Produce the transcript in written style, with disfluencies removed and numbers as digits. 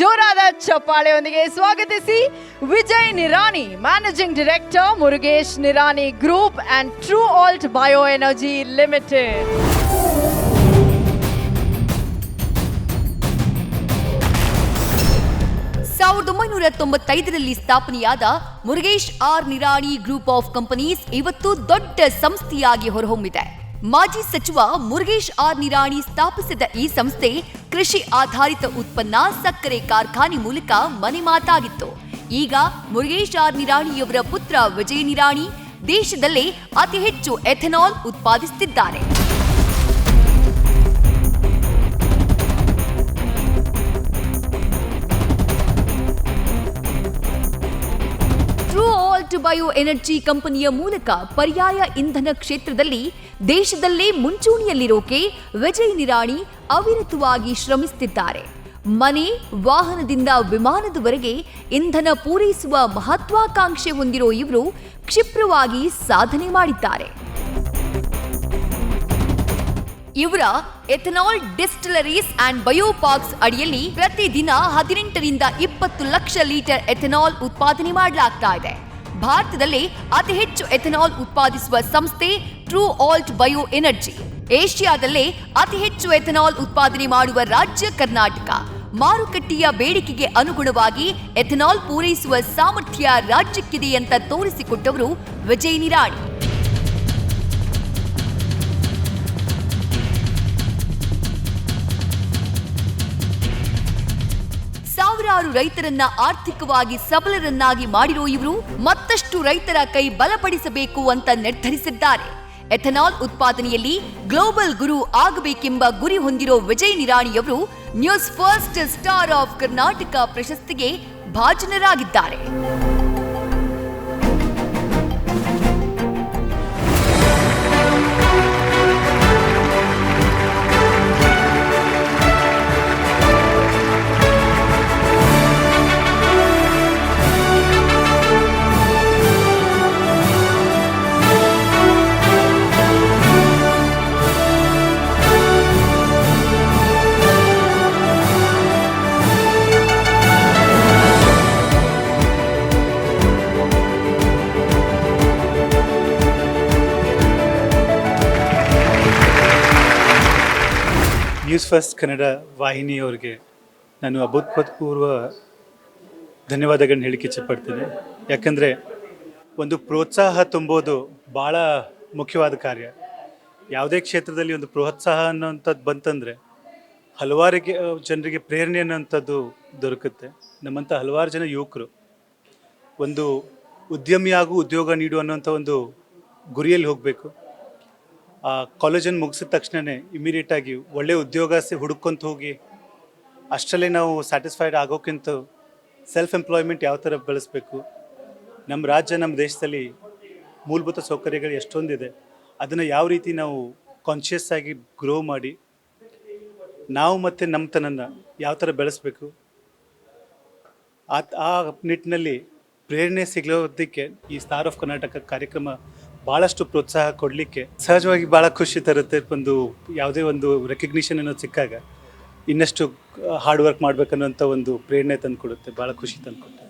ಜೋರಾದ ಚಪ್ಪಾಳೆಯೊಂದಿಗೆ ಸ್ವಾಗತಿಸಿ Vijay Nirani, managing director, Murugesh Nirani group and TruAlt bioenergy limited. ಸಾವಿರದ 1995ರಲ್ಲಿ ಸ್ಥಾಪನೆಯಾದ Murugesh R Nirani group of companies ಇವತ್ತು ದೊಡ್ಡ ಸಂಸ್ಥೆಯಾಗಿ ಹೊರಹೊಮ್ಮಿದೆ. ಮಾಜಿ ಸಚಿವ ಮುರುಗೇಶ್ ಆರ್ ನಿರಾಣಿ ಸ್ಥಾಪಿಸಿದ ಈ ಸಂಸ್ಥೆ ಕೃಷಿ ಆಧಾರಿತ ಉತ್ಪನ್ನ ಸಕ್ಕರೆ ಕಾರ್ಖಾನೆ ಮೂಲಕ ಮನೆ ಮಾತಾಗಿತ್ತು. ಈಗ ಮುರುಗೇಶ್ ಆರ್ ನಿರಾಣಿಯವರ ಪುತ್ರ ವಿಜಯ್ ನಿರಾಣಿ ದೇಶದಲ್ಲೇ ಅತಿ ಹೆಚ್ಚು ಎಥೆನಾಲ್ ಉತ್ಪಾದಿಸುತ್ತಿದ್ದಾರೆ. ಟ್ರೂ ಆಲ್ಟ್ ಬಯೋ ಎನರ್ಜಿ ಕಂಪನಿಯ ಮೂಲಕ ಪರ್ಯಾಯ ಇಂಧನ ಕ್ಷೇತ್ರದಲ್ಲಿ ದೇಶದಲ್ಲೇ ಮುಂಚೂಣಿಯಲ್ಲಿರೋಕೆ ವಿಜಯ್ ನಿರಾಣಿ ಅವಿರತವಾಗಿ ಶ್ರಮಿಸುತ್ತಿದ್ದಾರೆ. ಮನೆ, ವಾಹನದಿಂದ ವಿಮಾನದವರೆಗೆ ಇಂಧನ ಪೂರೈಸುವ ಮಹತ್ವಾಕಾಂಕ್ಷೆ ಹೊಂದಿರೋ ಇವರು ಕ್ಷಿಪ್ರವಾಗಿ ಸಾಧನೆ ಮಾಡಿದ್ದಾರೆ. ಇವರ ಎಥೆನಾಲ್ ಡಿಸ್ಟಿಲರೀಸ್ ಅಂಡ್ ಬಯೋಪಾರ್ಕ್ಸ್ ಅಡಿಯಲ್ಲಿ ಪ್ರತಿದಿನ 18ರಿಂದ 20 ಲಕ್ಷ ಲೀಟರ್ ಎಥೆನಾಲ್ ಉತ್ಪಾದನೆ ಮಾಡಲಾಗ್ತಾ ಇದೆ. ಭಾರತದಲ್ಲಿ ಅತಿ ಹೆಚ್ಚು ಎಥೆನಾಲ್ ಉತ್ಪಾದಿಸುವ ಸಂಸ್ಥೆ ಟ್ರೂ ಆಲ್ಟ್ ಬಯೋ ಎನರ್ಜಿ. ಏಷ್ಯಾದಲ್ಲೇ ಅತಿ ಹೆಚ್ಚು ಎಥೆನಾಲ್ ಉತ್ಪಾದನೆ ಮಾಡುವ ರಾಜ್ಯ ಕರ್ನಾಟಕ. ಮಾರುಕಟ್ಟೆಯ ಬೇಡಿಕೆಗೆ ಅನುಗುಣವಾಗಿ ಎಥೆನಾಲ್ ಪೂರೈಸುವ ಸಾಮರ್ಥ್ಯ ರಾಜ್ಯಕ್ಕಿದೆ ಅಂತ ತೋರಿಸಿಕೊಟ್ಟವರು ವಿಜಯ್ ನಿರಾಣಿ. ಸಾವಿರಾರು ರೈತರನ್ನ ಆರ್ಥಿಕವಾಗಿ ಸಬಲರನ್ನಾಗಿ ಮಾಡಿರೋ ಇವರು ಮತ್ತಷ್ಟು ರೈತರ ಕೈ ಬಲಪಡಿಸಬೇಕು ಅಂತ ನಿರ್ಧರಿಸಿದ್ದಾರೆ. ಎಥೆನಾಲ್ ಉತ್ಪಾದನೆಯಲ್ಲಿ ಗ್ಲೋಬಲ್ ಗುರು ಆಗಬೇಕೆಂಬ ಗುರಿ ಹೊಂದಿರೋ ವಿಜಯ್ ನಿರಾಣಿಯವರು news first star of Karnataka ಪ್ರಶಸ್ತಿಗೆ ಭಾಜನರಾಗಿದ್ದಾರೆ. ನ್ಯೂಸ್ ಫಸ್ಟ್ ಕನ್ನಡ ವಾಹಿನಿಯವರಿಗೆ ನಾನು ಅಭೂತಪೂರ್ವ ಧನ್ಯವಾದಗಳನ್ನ ಹೇಳಿಕ್ಕೆ ಇಚ್ಛೆಪಡ್ತೀನಿ. ಯಾಕಂದರೆ ಒಂದು ಪ್ರೋತ್ಸಾಹ ತುಂಬೋದು ಭಾಳ ಮುಖ್ಯವಾದ ಕಾರ್ಯ. ಯಾವುದೇ ಕ್ಷೇತ್ರದಲ್ಲಿ ಒಂದು ಪ್ರೋತ್ಸಾಹ ಅನ್ನೋಂಥದ್ದು ಬಂತಂದರೆ ಹಲವಾರಿಗೆ ಜನರಿಗೆ ಪ್ರೇರಣೆ ಅನ್ನೋಂಥದ್ದು ದೊರಕುತ್ತೆ. ನಮ್ಮಂಥ ಹಲವಾರು ಜನ ಯುವಕರು ಒಂದು ಉದ್ಯಮಿಯಾಗೂ ಉದ್ಯೋಗ ನೀಡು ಅನ್ನೋಂಥ ಒಂದು ಗುರಿಯಲ್ಲಿ ಹೋಗಬೇಕು. ಆ ಕಾಲೇಜನ್ನು ಮುಗಿಸಿದ ತಕ್ಷಣವೇ ಇಮಿಡಿಯೇಟಾಗಿ ಒಳ್ಳೆಯ ಉದ್ಯೋಗ ಹುಡುಕೊಂತ ಹೋಗಿ ಅಷ್ಟರಲ್ಲೇ ನಾವು ಸ್ಯಾಟಿಸ್ಫೈಡ್ ಆಗೋಕ್ಕಿಂತ ಸೆಲ್ಫ್ ಎಂಪ್ಲಾಯ್ಮೆಂಟ್ ಯಾವ ಥರ ಬೆಳೆಸಬೇಕು. ನಮ್ಮ ರಾಜ್ಯ, ನಮ್ಮ ದೇಶದಲ್ಲಿ ಮೂಲಭೂತ ಸೌಕರ್ಯಗಳು ಎಷ್ಟೊಂದಿದೆ, ಅದನ್ನು ಯಾವ ರೀತಿ ನಾವು ಕಾನ್ಷಿಯಸ್ ಆಗಿ ಗ್ರೋ ಮಾಡಿ ನಾವು ಮತ್ತು ನಮ್ಮತನನ್ನು ಯಾವ ಥರ ಬೆಳೆಸಬೇಕು, ಆ ನಿಟ್ಟಿನಲ್ಲಿ ಪ್ರೇರಣೆ ಸಿಗೋದಕ್ಕೆ ಈ ಸ್ಟಾರ್ ಆಫ್ ಕರ್ನಾಟಕ ಕಾರ್ಯಕ್ರಮ ಭಾಳಷ್ಟು ಪ್ರೋತ್ಸಾಹ ಕೊಡಲಿಕ್ಕೆ ಸಹಜವಾಗಿ ಭಾಳ ಖುಷಿ ತರುತ್ತೆ. ಒಂದು ಯಾವುದೇ ಒಂದು ರೆಕಗ್ನಿಷನ್ ಅನ್ನೋದು ಸಿಕ್ಕಾಗ ಇನ್ನಷ್ಟು ಹಾರ್ಡ್ ವರ್ಕ್ ಮಾಡಬೇಕನ್ನೋಂಥ ಒಂದು ಪ್ರೇರಣೆ ತಂದುಕೊಡುತ್ತೆ, ಭಾಳ ಖುಷಿ ತಂದುಕೊಡುತ್ತೆ.